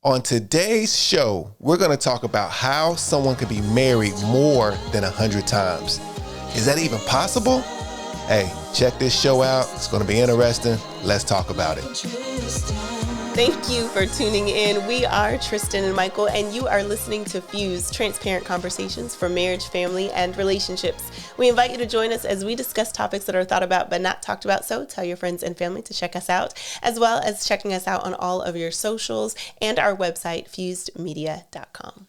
On today's show, we're going to talk about how someone could be married more than 100 times. Is that even possible? Hey, check this show out. It's going to be interesting. Let's talk about it. Thank you for tuning in. We are Tristin and Michael, and you are listening to Fuse, transparent conversations for marriage, family, and relationships. We invite you to join us as we discuss topics that are thought about but not talked about. So tell your friends and family to check us out, as well as checking us out on all of your socials and our website, fusedmedia.com.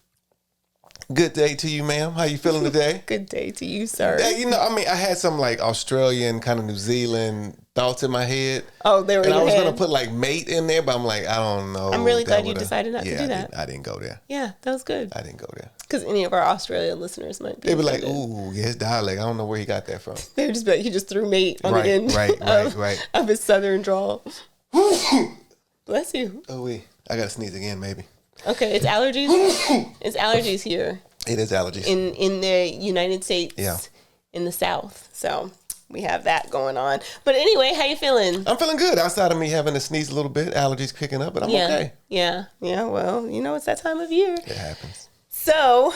Good day to you, ma'am. How you feeling today? Good day to you, sir. I had some like Australian, kind of New Zealand thoughts in my head. Oh, they were in your head? And I was going to put like mate in there, but I'm like, I don't know. I'm really glad you decided not to do that. I didn't go there. Yeah, that was good. I didn't go there. Because any of our Australian listeners might be. They'd be like, ooh, yeah, his dialect. I don't know where he got that from. They would just be like, he just threw mate on the end of his southern drawl. Bless you. Oh, wait. I got to sneeze again, maybe. Okay, it's allergies. It's allergies here. It is allergies. In the United States, in the South. So we have that going on. But anyway, how you feeling? I'm feeling good. Outside of me having to sneeze a little bit, allergies kicking up, but I'm okay. Yeah. Well, it's that time of year. It happens. So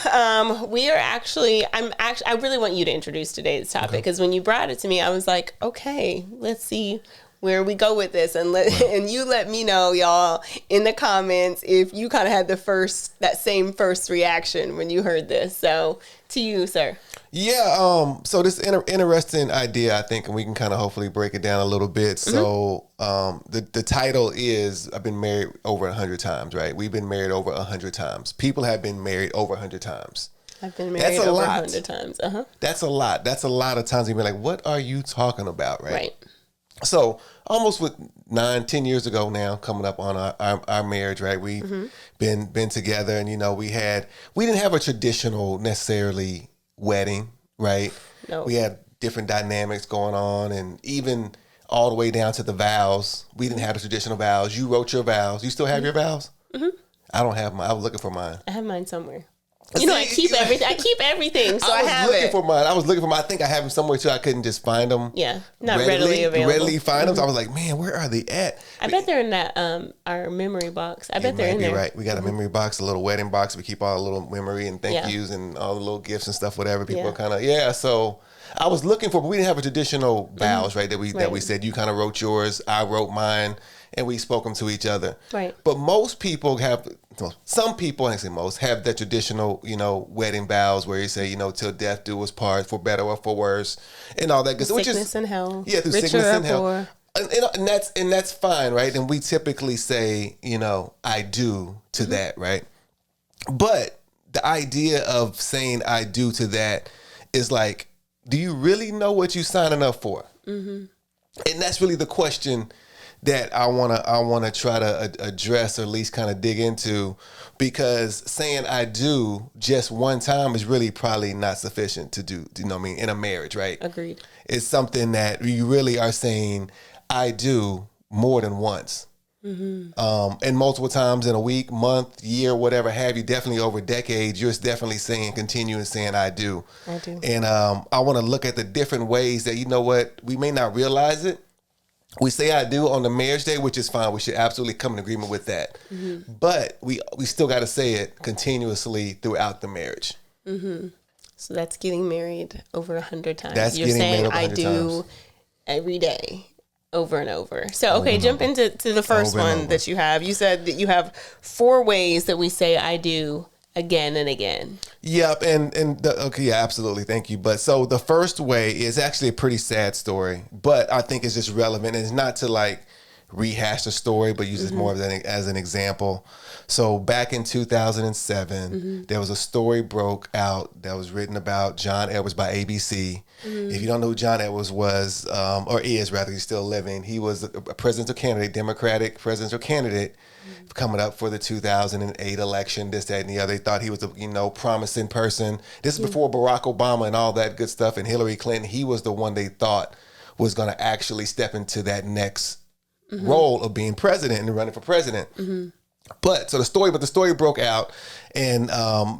we are I really want you to introduce today's topic because when you brought it to me, I was like, okay, let's see where we go with this, and you let me know, y'all, in the comments if you kind of had that same first reaction when you heard this. So to you, sir. Yeah. So this interesting idea, I think, and we can kind of hopefully break it down a little bit. So the title is I've been married over 100 times, right? We've been married over 100 times. People have been married over 100 times. I've been married over 100 times. That's a lot. That's a lot of times. You've been like, what are you talking about, right? Right. So almost with 9-10 years ago now, coming up on our marriage, right? We've been together, and we didn't have a traditional necessarily wedding, right? No. We had different dynamics going on, and even all the way down to the vows. We didn't have the traditional vows. You wrote your vows. You still have your vows? Mm-hmm. I don't have mine. I was looking for mine. I have mine somewhere. I keep everything. I keep everything, so I have it. I was looking for mine. I think I have them somewhere too. I couldn't just find them. Yeah, not readily available. Readily find them. So I was like, man, where are they at? I bet they're in that our memory box. I bet they're in there. Right. We got a memory box, a little wedding box. We keep all the little memory and thank yous and all the little gifts and stuff. Whatever people kind of So I was looking for, but we didn't have a traditional vows, right? That we said you kind of wrote yours, I wrote mine, and we spoke them to each other. Right. But most people have. Some people, I say most, have the traditional, wedding vows where you say, till death do us part, for better or for worse, and all that good stuff. Sickness and health. Yeah, through sickness and health. And that's fine, right? And we typically say, I do to that, right? But the idea of saying I do to that is like, do you really know what you're signing up for? Mm-hmm. And that's really the question that I wanna try to address, or at least kind of dig into, because saying I do just one time is really probably not sufficient to do. You know what I mean? In a marriage, right? Agreed. It's something that you really are saying I do more than once, and multiple times in a week, month, year, whatever have you. Definitely over decades, you're definitely continuing saying I do. I do. And I want to look at the different ways that we may not realize it. We say I do on the marriage day, which is fine. We should absolutely come in agreement with that. Mm-hmm. But we still got to say it continuously throughout the marriage. Mm-hmm. So that's getting married over 100 times. You're saying I do times. Every day, over and over. So, okay, jump into the first one that you have. You said that you have 4 ways that we say I do again and again. Yep, absolutely. Thank you. But so the first way is actually a pretty sad story, but I think it's just relevant. It's not to like rehash the story, but use it more as an example. So back in 2007, there was a story broke out that was written about John Edwards by ABC. If you don't know who John Edwards was, or is rather, he's still living. He was a presidential candidate, Democratic presidential candidate, coming up for the 2008 election, this, that, and the other. They thought he was a promising person. This is before Barack Obama and all that good stuff, and Hillary Clinton. He was the one they thought was going to actually step into that next role of being president and running for president. But the story broke out, and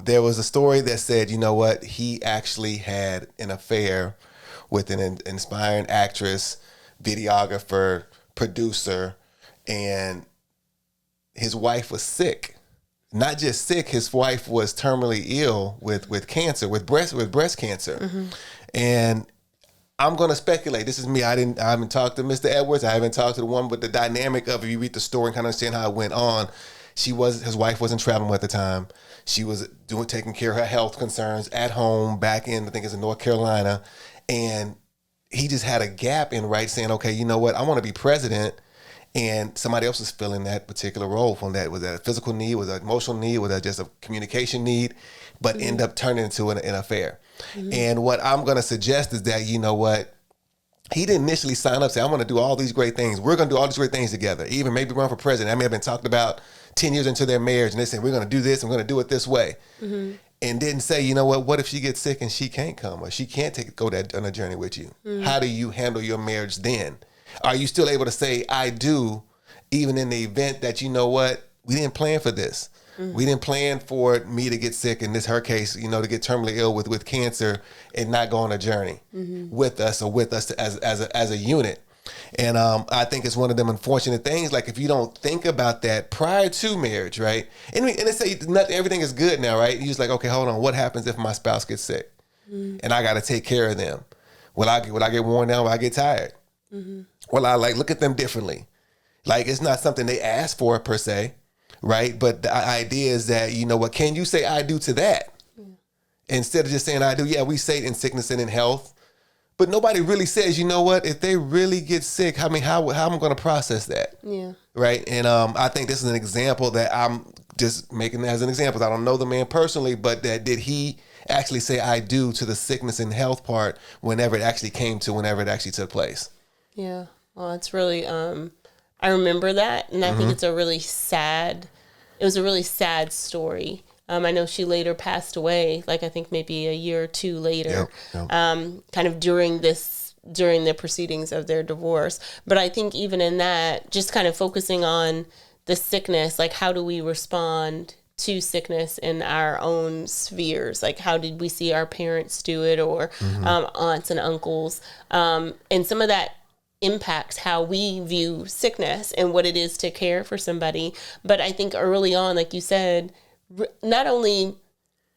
there was a story that said, you know what, he actually had an affair with an inspiring actress, videographer, producer, and his wife was sick. not just sick, his wife was terminally ill with cancer, with breast cancer. And I'm going to speculate. This is me. I haven't talked to Mr. Edwards. I haven't talked to the woman, but the dynamic of, if you read the story and kind of understand how it went on, his wife wasn't traveling at the time. She was taking care of her health concerns at home back in, I think it's in North Carolina. And he just had a gap in saying, okay, you know what? I want to be president. And somebody else was filling that particular role from that. Was that a physical need? Was that an emotional need? Was that just a communication need? But end up turning into an affair. And what I'm going to suggest is that, you know what? He didn't initially sign up, say, I'm going to do all these great things. We're going to do all these great things together. Even maybe run for president. That may have been talked about 10 years into their marriage. And they said, we're going to do this. And we're going to do it this way. And didn't say, you know what if she gets sick and she can't come, or she can't go on a journey with you? How do you handle your marriage then? Are you still able to say, I do, even in the event that, you know what, we didn't plan for this. We didn't plan for me to get sick, in her case, you know, to get terminally ill with cancer and not go on a journey with us, or with us as a unit. And I think it's one of them unfortunate things. Like, if you don't think about that prior to marriage, right? And they say everything is good now, right? You're just like, okay, hold on. What happens if my spouse gets sick and I got to take care of them? Will I get worn down? Will I get tired? Well, I look at them differently. Like, it's not something they ask for per se, right? But the idea is that, you know what, can you say I do to that? Instead of just saying I do. Yeah, we say it in sickness and in health, but nobody really says, you know what, if they really get sick, how am I going to process that? Yeah. Right. And I think this is an example that I'm just making as an example. I don't know the man personally, but did he actually say I do to the sickness and health part whenever it actually took place? Yeah. Well, it's really, I remember that. And I think it was a really sad story. I know she later passed away, I think maybe a year or two later, kind of during the proceedings of their divorce. But I think even in that, just kind of focusing on the sickness, how do we respond to sickness in our own spheres? How did we see our parents do it, or aunts and uncles? And some of that impacts how we view sickness and what it is to care for somebody. But I think early on, like you said, not only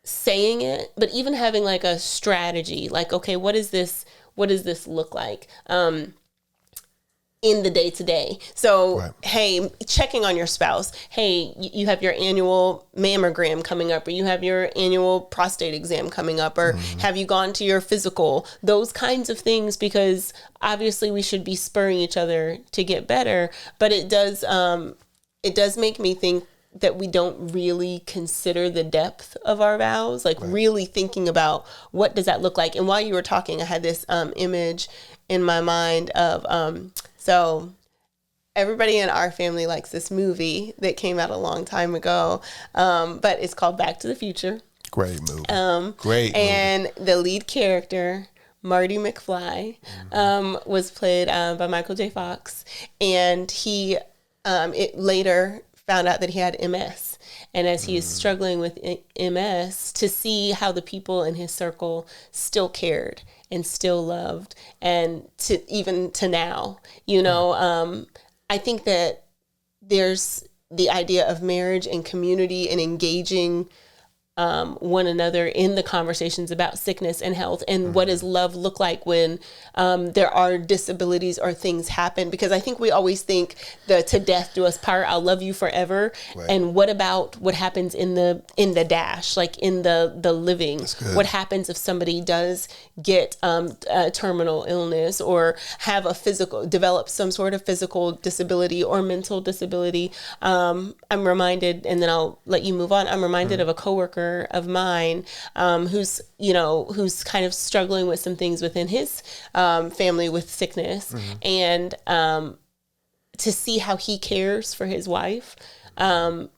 saying it, but even having a strategy, okay, what does this look like in the day to day? So, right. Hey, checking on your spouse. Hey, you have your annual mammogram coming up, or you have your annual prostate exam coming up, or have you gone to your physical? Those kinds of things, because obviously we should be spurring each other to get better. But it does make me think that we don't really consider the depth of our vows, right. Really thinking about what does that look like. And while you were talking, I had this image in my mind of, so everybody in our family likes this movie that came out a long time ago, but it's called Back to the Future. Great movie. Great movie. And the lead character, Marty McFly, was played by Michael J. Fox. And he later found out that he had MS. And as he is struggling with MS, to see how the people in his circle still cared and still loved, and even to now, I think that there's the idea of marriage and community and engaging one another in the conversations about sickness and health, and what does love look like when there are disabilities or things happen. Because I think we always think the "to death do us part," I'll love you forever. Right. And what about what happens in the dash, in the living? What happens if somebody does get a terminal illness, or develop some sort of physical disability or mental disability? I'm reminded, and then I'll let you move on. I'm reminded of a coworker of mine who's kind of struggling with some things within his family with sickness, and to see how he cares for his wife,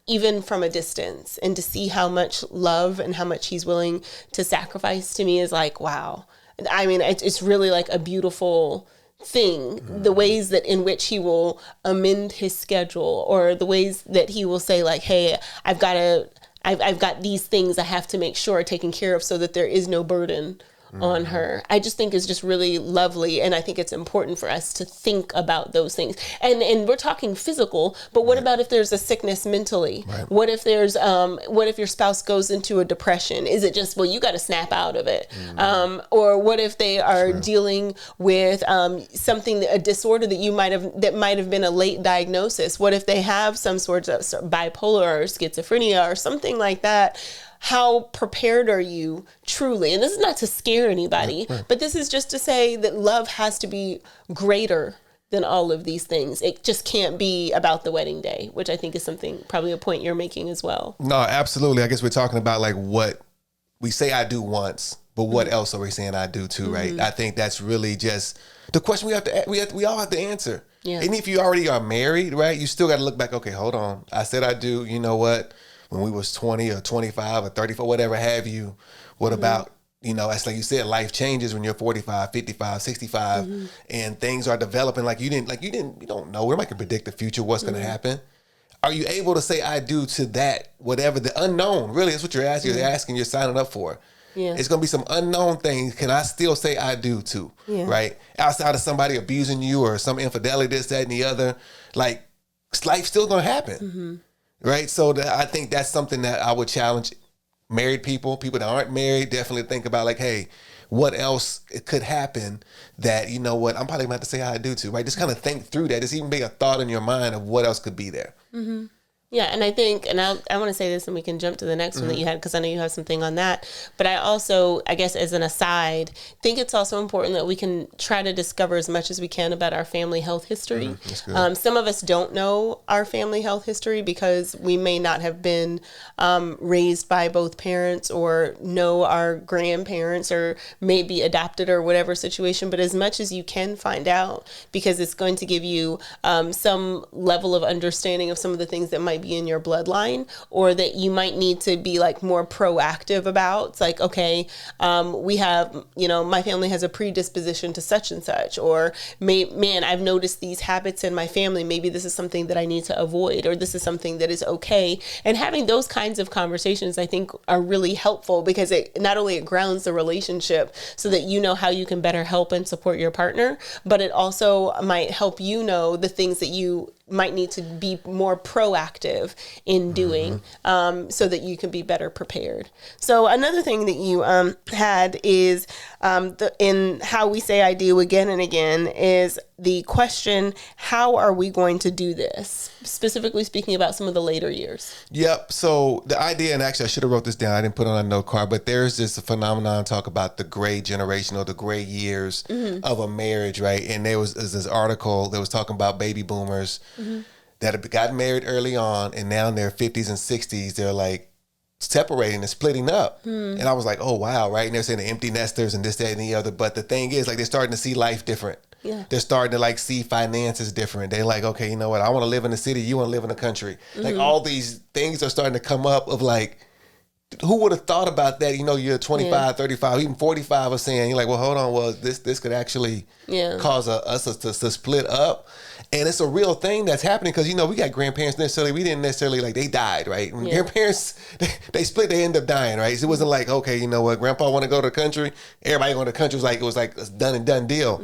even from a distance, and to see how much love and how much he's willing to sacrifice, to me is wow. I mean, it's really a beautiful thing, the ways that in which he will amend his schedule, or the ways that he will say hey, I've got these things I have to make sure are taken care of, so that there is no burden on her. I just think is just really lovely. And I think it's important for us to think about those things. And we're talking physical, but what about if there's a sickness mentally? Right. What if there's, what if your spouse goes into a depression? Is it just, well, you got to snap out of it? Or what if they are dealing with something, a disorder that might have been a late diagnosis? What if they have some sort of bipolar or schizophrenia or something like that? How prepared are you truly? And this is not to scare anybody, but this is just to say that love has to be greater than all of these things. It just can't be about the wedding day, which I think is something, probably a point you're making as well. No, absolutely. I guess we're talking about like what we say I do once, but what else are we saying I do too, right? I think that's really just the question we all have to answer. Yeah. And if you already are married, right, you still got to look back, okay, hold on. I said I do, you know what? When we was 20 or 25 or 34, whatever have you, what about, you know, that's like you said, life changes when you're 45, 55, 65, and things are developing like you don't know. Nobody can predict the future, what's going to happen. Are you able to say I do to that, whatever the unknown, really, that's what you're asking, you're signing up for. Yeah. It's going to be some unknown things. Can I still say I do to, right? Outside of somebody abusing you or some infidelity, this, that, and the other, like life's still going to happen. Right. So I think that's something that I would challenge married people that aren't married, definitely think about like, hey, what else could happen that, you know what, I'm probably going to have to say how I do to, right? Just kind of think through that. Just even be a thought in your mind of what else could be there. Yeah, and I think, and I want to say this and we can jump to the next one that you had, because I know you have something on that. But I also, I guess as an aside, think it's also important that we can try to discover as much as we can about our family health history. Some of us don't know our family health history because we may not have been raised by both parents or know our grandparents or may be adopted or whatever situation. But as much as you can find out, because it's going to give you some level of understanding of some of the things that might be in your bloodline, or that you might need to be like more proactive about. It's like, okay, we have, you know, my family has a predisposition to such and such, or man, I've noticed these habits in my family. Maybe this is something that I need to avoid, or this is something that is okay. And having those kinds of conversations, I think, are really helpful, because it not only it grounds the relationship so that you know how you can better help and support your partner, but it also might help you know the things that you might need to be more proactive in doing, so that you can be better prepared. So another thing that you had is in how we say I do again and again is the question, how are we going to do this? Specifically speaking about some of the later years. Yep. So the idea, and actually I should have wrote this down. I didn't put it on a note card, but there's this phenomenon talk about the gray generation or the gray years of a marriage, right? And there was this article that was talking about baby boomers that have got married early on, and now in their 50s and 60s, they're like separating and splitting up. And I was like, oh, wow, right? And they're saying the empty nesters and this, that, and the other. But the thing is, like, they're starting to see life different. Yeah. They're starting to like see finances different. They're like, okay, you know what? I want to live in the city. You want to live in the country. Like all these things are starting to come up of like, who would have thought about that? You know, you're 25, 35, even 45 are saying, you're like, well, hold on. Well, this could actually cause us to split up. And it's a real thing that's happening because, you know, we got grandparents we didn't necessarily like, they died, right? When grandparents, they split, they end up dying, right? So it wasn't like, okay, you know what, grandpa want to go to the country, everybody going to the country. It was like a done and done deal.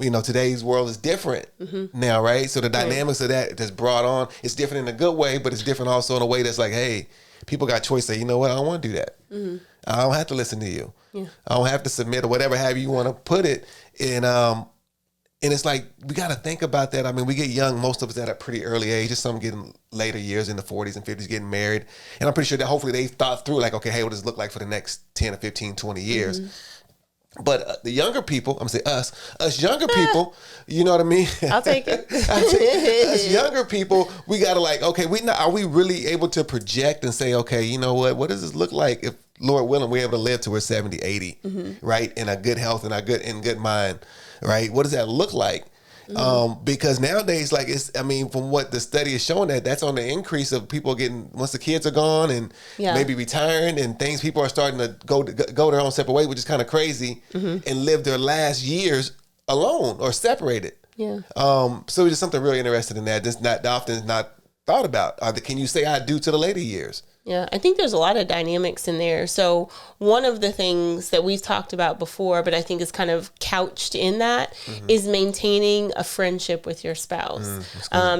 You know, today's world is different now, right? So the dynamics of that that's brought on, it's different in a good way, but it's different also in a way that's like, hey, people got choice. Say, you know what, I don't want to do that. I don't have to listen to you. I don't have to submit or whatever, however you want to put it. And it's like, we got to think about that. I mean, we get young, most of us at a pretty early age, just some getting later years in the 40s and 50s getting married. And I'm pretty sure that hopefully they thought through like, okay, hey, what does it look like for the next 10 or 15, 20 years? But the younger people, I'm going to say us younger people, you know what I mean? I'll take it. Us younger people, we got to like, okay, are we really able to project and say, okay, you know what does this look like if, Lord willing, we're able to live to we're 70, 80, right? In a good health and in good mind, right? What does that look like? Because nowadays, like from what the study is showing, that's on the increase of people getting, once the kids are gone and maybe retiring and things, people are starting to go their own separate way, which is kind of crazy, and live their last years alone or separated. So there's something really interesting in that. That's not often not thought about. Can you say I do to the later years? Yeah, I think there's a lot of dynamics in there. So one of the things that we've talked about before, but I think is kind of couched in that, is maintaining a friendship with your spouse.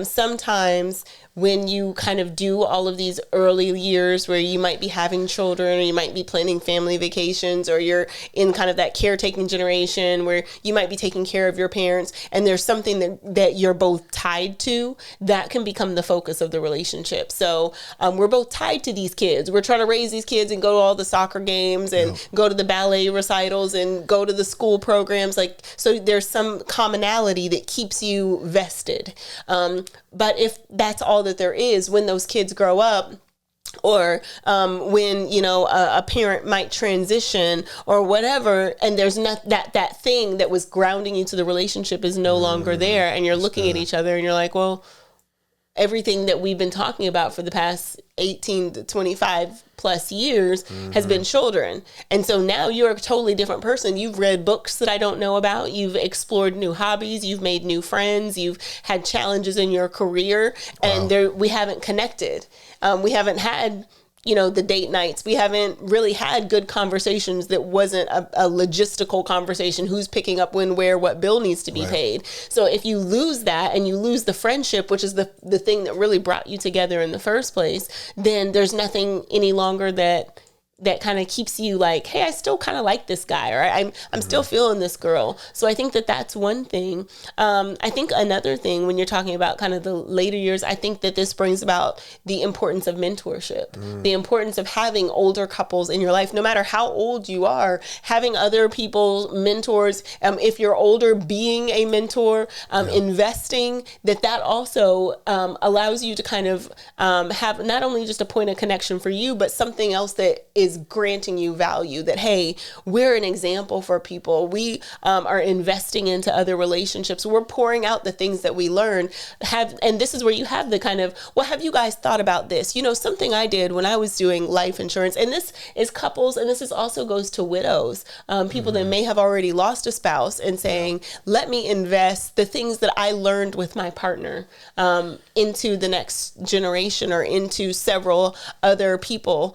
Sometimes when you kind of do all of these early years where you might be having children, or you might be planning family vacations, or you're in kind of that caretaking generation where you might be taking care of your parents, and there's something that you're both tied to, that can become the focus of the relationship. So we're both tied to these kids. We're trying to raise these kids and go to all the soccer games and go to the ballet recitals and go to the school programs. Like, so there's some commonality that keeps you vested. But if that's all that there is, when those kids grow up, or when, you know, a parent might transition or whatever, and there's not that thing that was grounding you to the relationship is no longer there, and you're looking at each other and you're like, well, everything that we've been talking about for the past 18 to 25 plus years has been children. And so now you're a totally different person. You've read books that I don't know about. You've explored new hobbies. You've made new friends. You've had challenges in your career, and we haven't connected. We haven't had, you know, the date nights. We haven't really had good conversations that wasn't a logistical conversation. Who's picking up when, where, what bill needs to be paid. So if you lose that, and you lose the friendship, which is the thing that really brought you together in the first place, then there's nothing any longer that kind of keeps you like, hey, I still kind of like this guy, or I'm still feeling this girl. So I think that that's one thing. I think another thing, when you're talking about kind of the later years, I think that this brings about the importance of mentorship, the importance of having older couples in your life, no matter how old you are, having other people, mentors. If you're older, being a mentor, investing, that also allows you to kind of have not only just a point of connection for you, but something else that is granting you value, that, hey, we're an example for people. We are investing into other relationships. We're pouring out the things that we learn. And this is where you have the kind of, well, have you guys thought about this? You know, something I did when I was doing life insurance, and this is couples, and this is also goes to widows, people that may have already lost a spouse, and saying, let me invest the things that I learned with my partner into the next generation, or into several other people.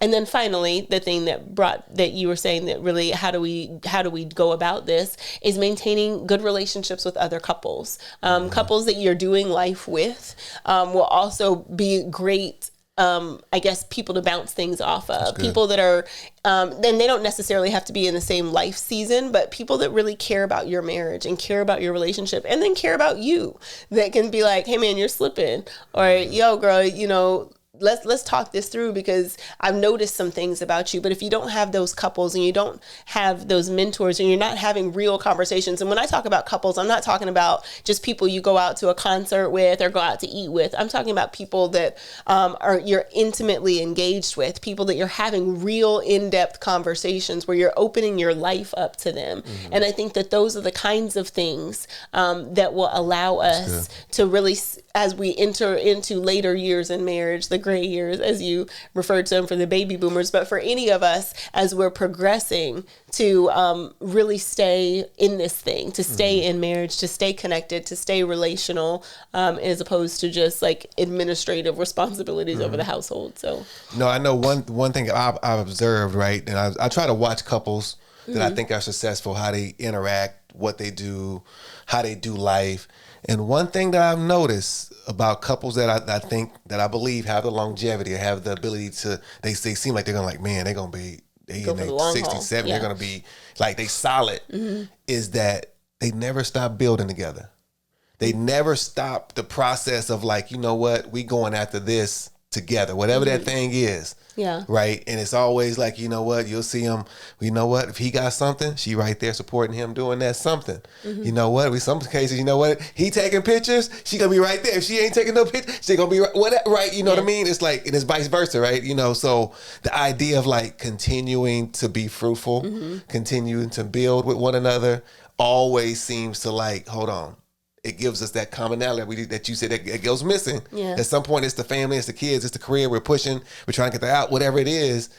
And then finally, the thing that you were saying, that really, how do we go about this, is maintaining good relationships with other couples. Couples that you're doing life with will also be great, I guess, people to bounce things off of. People that are, then they don't necessarily have to be in the same life season, but people that really care about your marriage and care about your relationship, and then care about you, that can be like, hey man, you're slipping, or yo girl, you know, let's talk this through, because I've noticed some things about you. But if you don't have those couples, and you don't have those mentors, and you're not having real conversations, and when I talk about couples, I'm not talking about just people you go out to a concert with or go out to eat with. I'm talking about people that you're intimately engaged with, people that you're having real in-depth conversations where you're opening your life up to them. And I think that those are the kinds of things that will allow us to really, as we enter into later years in marriage, the gray years, as you referred to them for the baby boomers, but for any of us, as we're progressing, to really stay in this thing, to stay in marriage, to stay connected, to stay relational, as opposed to just like administrative responsibilities over the household. So, no, I know one thing I've observed, right, and I try to watch couples that I think are successful, how they interact, what they do, how they do life. And one thing that I've noticed about couples that I believe have the longevity, or have the ability to, they seem like they're gonna, like, man, they're gonna be, they in their 67, they're gonna be like, they solid, is that they never stop building together. They never stop the process of, like, you know what, we going after this together, whatever that thing is. Yeah. Right. And it's always like, you know what, you'll see him, you know what, if he got something, she right there supporting him doing that something. You know what, with some cases, you know what, he taking pictures, she gonna be right there. If she ain't taking no pictures, she gonna be right, you know what I mean? It's like, and it's vice versa, right? You know, so the idea of like continuing to be fruitful, continuing to build with one another, always seems to, like, hold on. It gives us that commonality that you said that it goes missing. Yeah. At some point, it's the family, it's the kids, it's the career. We're pushing, we're trying to get that out, whatever it is.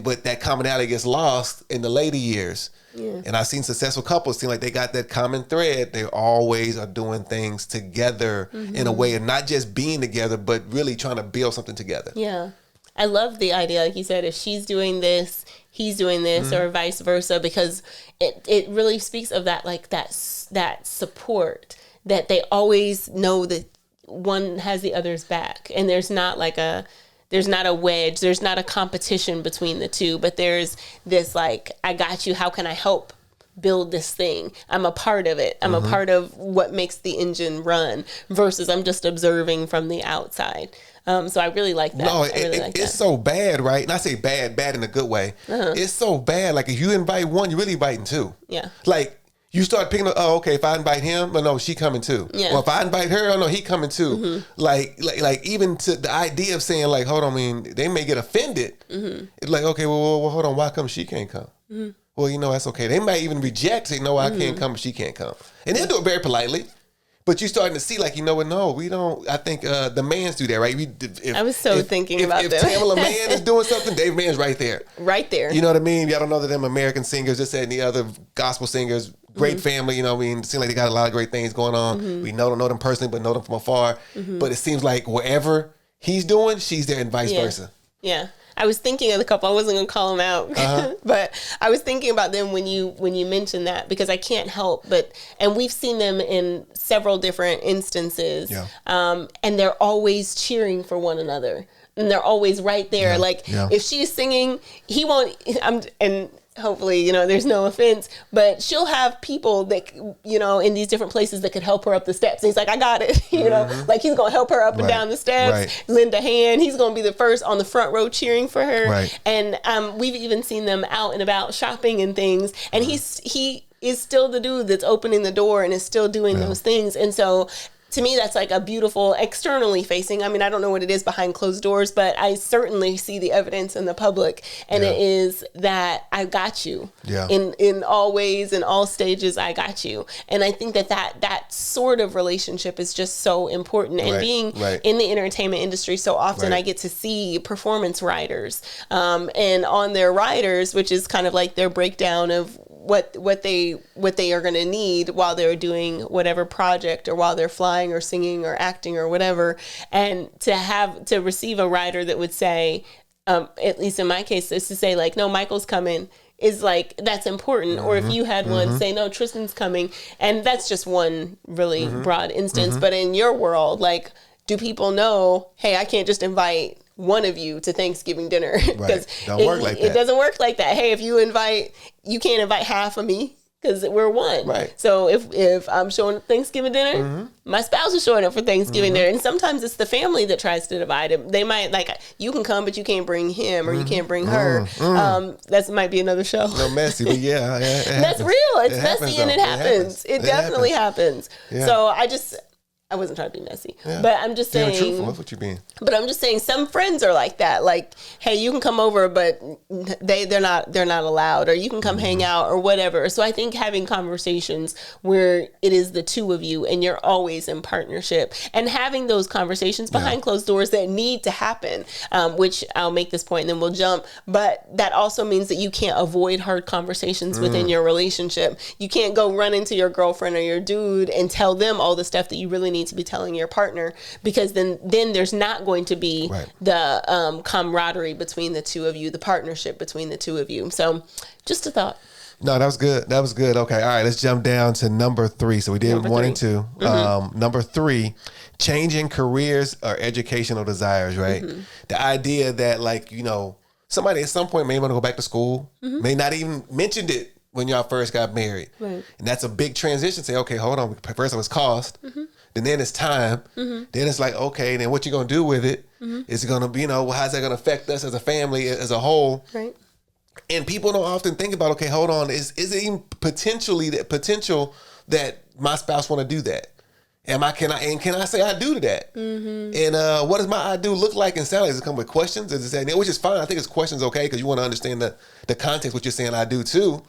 But that commonality gets lost in the later years. Yeah. And I've seen successful couples seem like they got that common thread. They always are doing things together in a way of not just being together, but really trying to build something together. Yeah. I love the idea, like you said, if she's doing this, he's doing this, or vice versa, because it really speaks of that, like that support, that they always know that one has the other's back, and there's not a wedge, there's not a competition between the two, but there's this like, I got you, how can I help build this thing? I'm a part of it. I'm a part of what makes the engine run, versus I'm just observing from the outside. So I really like that. No, it's so bad, right? And I say bad in a good way. It's so bad. Like if you invite one, you're really inviting two. Yeah. Like you start picking up, oh, okay, if I invite him, well, no, she coming too. Yeah. Or if I invite her, oh, no, he coming too. Like even to the idea of saying like, hold on, I mean, they may get offended. It's like, okay, well, hold on, why come she can't come? Well, you know, that's okay. They might even reject, say, no, I can't come, she can't come. And they'll do it very politely. But you're starting to see, like, you know what? No, we don't. I think the mans do that, right? I was thinking about that. If Tamala Mann is doing something, Dave Mann's right there. Right there. You know what I mean? Y'all don't know that them American singers, just said, and the other gospel singers, great family, you know what I mean? It seems like they got a lot of great things going on. We don't know them personally, but know them from afar. But it seems like wherever he's doing, she's there, and vice versa. Yeah. I was thinking of the couple. I wasn't going to call them out, but I was thinking about them when you mentioned that, because I can't help but, and we've seen them in several different instances, and they're always cheering for one another, and they're always right there. If she's singing, he won't. And hopefully, you know, there's no offense, but she'll have people that, you know, in these different places that could help her up the steps. And he's like, I got it. You know, like he's going to help her up and down the steps, lend a hand. He's going to be the first on the front row cheering for her. And we've even seen them out and about shopping and things. And he is still the dude that's opening the door and is still doing those things. And so to me, that's like a beautiful externally facing. I mean, I don't know what it is behind closed doors, but I certainly see the evidence in the public. And it is that I got you in all ways, in all stages, I got you. And I think that sort of relationship is just so important. And being in the entertainment industry so often, I get to see performance writers and on their writers, which is kind of like their breakdown of what they are going to need while they're doing whatever project, or while they're flying or singing or acting or whatever. And to receive a writer that would say, at least in my case, is to say like, no, Michael's coming, is like, that's important. Or if you had one say, no, Tristan's coming. And that's just one really broad instance. But in your world, like, do people know, hey, I can't just invite one of you to Thanksgiving dinner, because it doesn't work like that. Hey, if you can't invite half of me, because we're one. So if I'm showing up Thanksgiving dinner, my spouse is showing up for Thanksgiving dinner. And sometimes it's the family that tries to divide it. They might like, you can come, but you can't bring him, or you can't bring her. That might be another show. No, messy, but that's real. It's messy, and it happens. It definitely happens. So I wasn't trying to be messy, but I'm just saying. Truthful. That's what you're being. But I'm just saying, some friends are like that. Like, hey, you can come over, but they're not allowed, or you can come hang out, or whatever. So I think having conversations where it is the two of you, and you're always in partnership, and having those conversations behind closed doors that need to happen. Which I'll make this point, and then we'll jump. But that also means that you can't avoid hard conversations within your relationship. You can't go run into your girlfriend or your dude and tell them all the stuff that you really need to be telling your partner, because then there's not going to be the camaraderie between the two of you, the partnership between the two of you. So just a thought. No, that was good. Okay. All right. Let's jump down to number 3. So we did number 1 and 2. Number 3, changing careers or educational desires, right? The idea that, like, you know, somebody at some point may want to go back to school, may not even mentioned it when y'all first got married. And that's a big transition. Say, okay, hold on. First it was cost. Then it's time. Then it's like, okay, then what you going to do with it? Is it going to be, you know, how's that going to affect us as a family, as a whole? And people don't often think about, okay, hold on, is it even potential that my spouse want to do that? Can I say I do to that? And what does my I do look like and sound like? Does it come with questions? Does it say, which is fine. I think it's questions okay, because you want to understand the context, what you're saying I do too.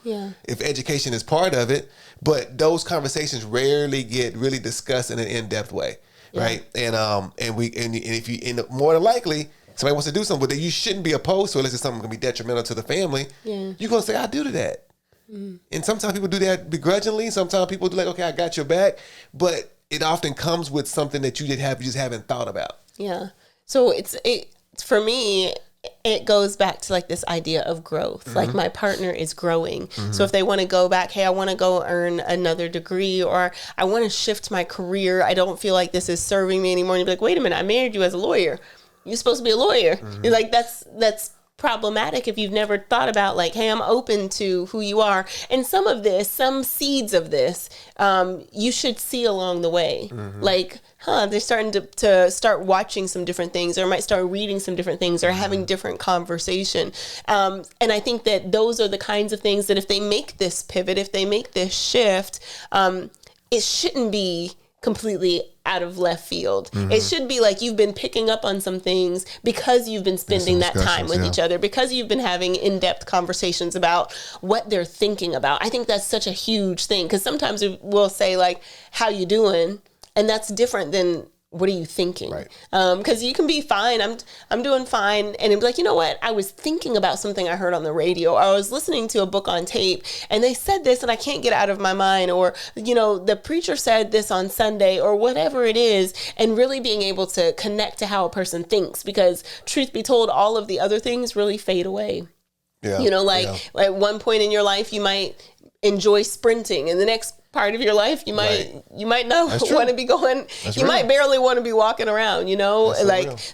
If education is part of it. But those conversations rarely get really discussed in an in-depth way, right? And if you more than likely somebody wants to do something, but you shouldn't be opposed to it unless it's something going to be detrimental to the family. You're going to say I do to that. And sometimes people do that begrudgingly. Sometimes people do like, okay, I got your back, but it often comes with something that you just haven't thought about. So it's for me, it goes back to like this idea of growth. Like my partner is growing. So if they want to go back, hey, I want to go earn another degree, or I want to shift my career. I don't feel like this is serving me anymore. And you'd be like, wait a minute, I married you as a lawyer. You're supposed to be a lawyer. You're like, that's problematic if you've never thought about like, hey, I'm open to who you are. And some seeds of this, you should see along the way. Like, they're starting to start watching some different things, or might start reading some different things, or having different conversation. And I think that those are the kinds of things that if they make this pivot, if they make this shift, it shouldn't be completely out of left field. It should be like you've been picking up on some things because you've been spending that time with each other, because you've been having in-depth conversations about what they're thinking about. I think that's such a huge thing, because sometimes we'll say like, how you doing? And that's different than what are you thinking? Right. Because you can be fine. I'm doing fine. And it'd be like, you know what? I was thinking about something I heard on the radio. Or I was listening to a book on tape and they said this and I can't get it out of my mind. Or, the preacher said this on Sunday, or whatever it is. And really being able to connect to how a person thinks, because truth be told, all of the other things really fade away. Yeah. At one point in your life, you might enjoy sprinting, and the next part of your life you might not want to be going. Might barely want to be walking around,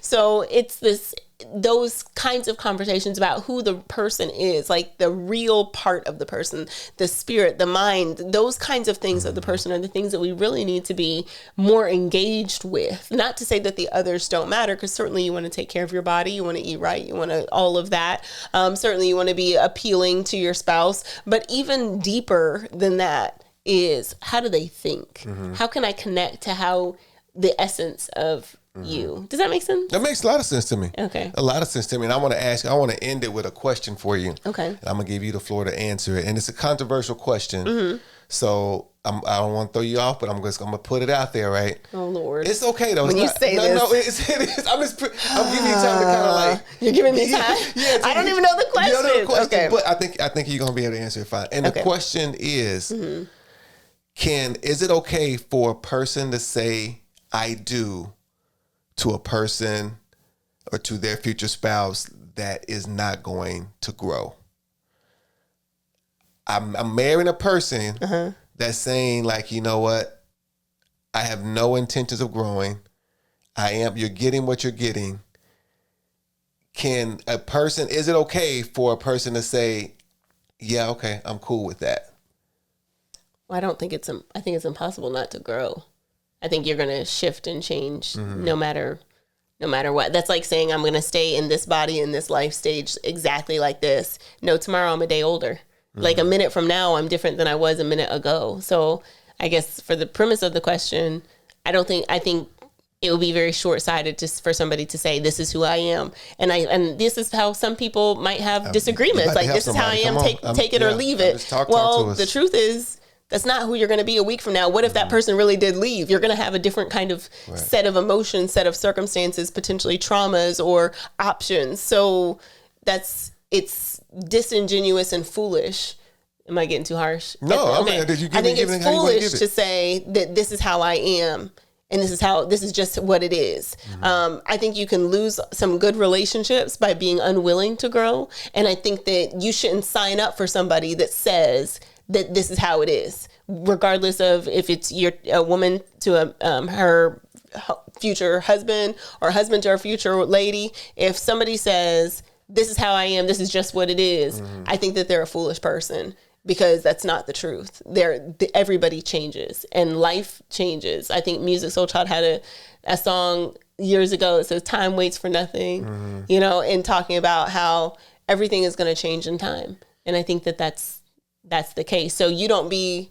so it's those kinds of conversations about who the person is, like the real part of the person, the spirit, the mind, those kinds of things of the person are the things that we really need to be more engaged with. Not to say that the others don't matter, because certainly you want to take care of your body, you want to eat right, you want to all of that. Certainly you want to be appealing to your spouse, but even deeper than that is, how do they think? How can I connect to how the essence of you? Does that make sense? That makes a lot of sense to me. Okay. A lot of sense to me. And I want to end it with a question for you. Okay. And I'm going to give you the floor to answer it. And it's a controversial question. So I don't want to throw you off, but I'm going to put it out there, right? Oh, Lord. It's okay, though. When you say this. It is. I'm giving you time to kind of like. You're giving me time? Yeah. I don't even know the question. You don't know the question, okay. But I think you're going to be able to answer it fine. And the question is, is it okay for a person to say, I do, to a person or to their future spouse that is not going to grow? I'm marrying a person that's saying like, you know what? I have no intentions of growing. You're getting what you're getting. Is it okay for a person to say, yeah, okay, I'm cool with that? Well, I think it's impossible not to grow. I think you're going to shift and change no matter what. That's like saying I'm going to stay in this body in this life stage exactly like this. No, tomorrow I'm a day older. Like a minute from now, I'm different than I was a minute ago. So I guess for the premise of the question, I think it would be very short-sighted just for somebody to say, this is who I am. And this is how some people might have disagreements. Like, this is how I am, take it or leave it. Well, the truth is, that's not who you're going to be a week from now. What if that person really did leave? You're going to have a different kind of set of emotions, set of circumstances, potentially traumas or options. So it's disingenuous and foolish. Am I getting too harsh? No, okay. I think it's foolish to say that this is how I am. And this is just what it is. I think you can lose some good relationships by being unwilling to grow. And I think that you shouldn't sign up for somebody that says that this is how it is, regardless of if it's a woman to her future husband or husband to her future lady. If somebody says, this is how I am, this is just what it is, I think that they're a foolish person, because that's not the truth. Everybody changes and life changes. I think Music Soul Child had a song years ago that says time waits for nothing, and talking about how everything is going to change in time. And I think that that's the case. So you don't be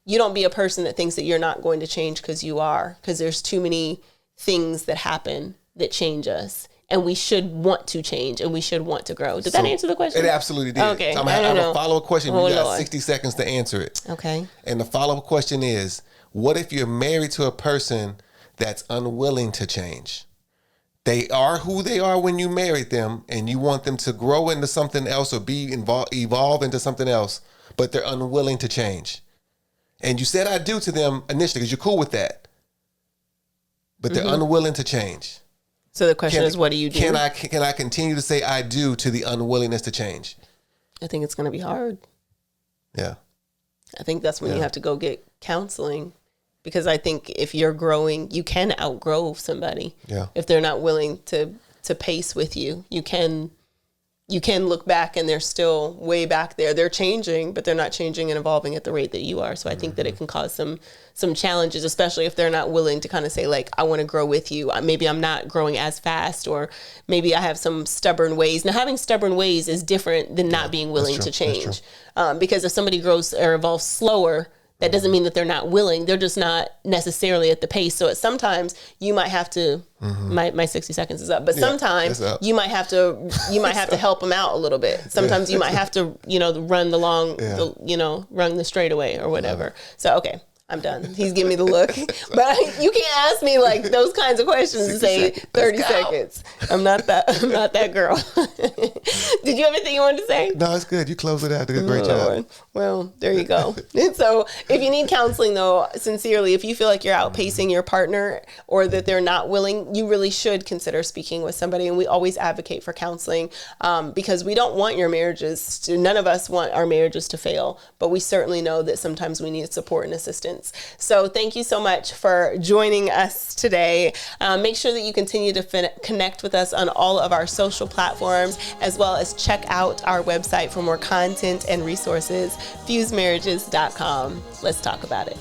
a person that thinks that you're not going to change, because you are, because there's too many things that happen that change us. And we should want to change, and we should want to grow. Did that answer the question? It absolutely did. Okay. So I'm going to have a follow-up question. You got 60 seconds to answer it. Okay. And the follow-up question is, what if you're married to a person that's unwilling to change? They are who they are when you married them, and you want them to grow into something else or evolve into something else, but they're unwilling to change. And you said I do to them initially because you're cool with that, but they're unwilling to change. So the question is, what do you do? Can I continue to say I do to the unwillingness to change? I think it's going to be hard. Yeah. I think that's when you have to go get counseling, because I think if you're growing, you can outgrow somebody. Yeah. If they're not willing to pace with you, you can look back and they're still way back there. They're changing, but they're not changing and evolving at the rate that you are. So I think that it can cause some challenges, especially if they're not willing to kind of say, like, I want to grow with you. Maybe I'm not growing as fast, or maybe I have some stubborn ways. Now, having stubborn ways is different than not being willing to change. Because if somebody grows or evolves slower, that doesn't mean that they're not willing. They're just not necessarily at the pace. So sometimes you might have to, my 60 seconds is up, but sometimes you might have to help them out a little bit. Sometimes you might have to, run run the straightaway or whatever. So, okay. I'm done. He's giving me the look. But you can't ask me like those kinds of questions and say 30 seconds. I'm not that girl. Did you have anything you wanted to say? No, it's good. You close it out. Did a great job. Well, there you go. And so if you need counseling, though, sincerely, if you feel like you're outpacing your partner or that they're not willing, you really should consider speaking with somebody. And we always advocate for counseling because we don't want none of us want our marriages to fail, but we certainly know that sometimes we need support and assistance. So thank you so much for joining us today. Make sure that you continue to connect with us on all of our social platforms, as well as check out our website for more content and resources, fusemarriages.com. Let's talk about it.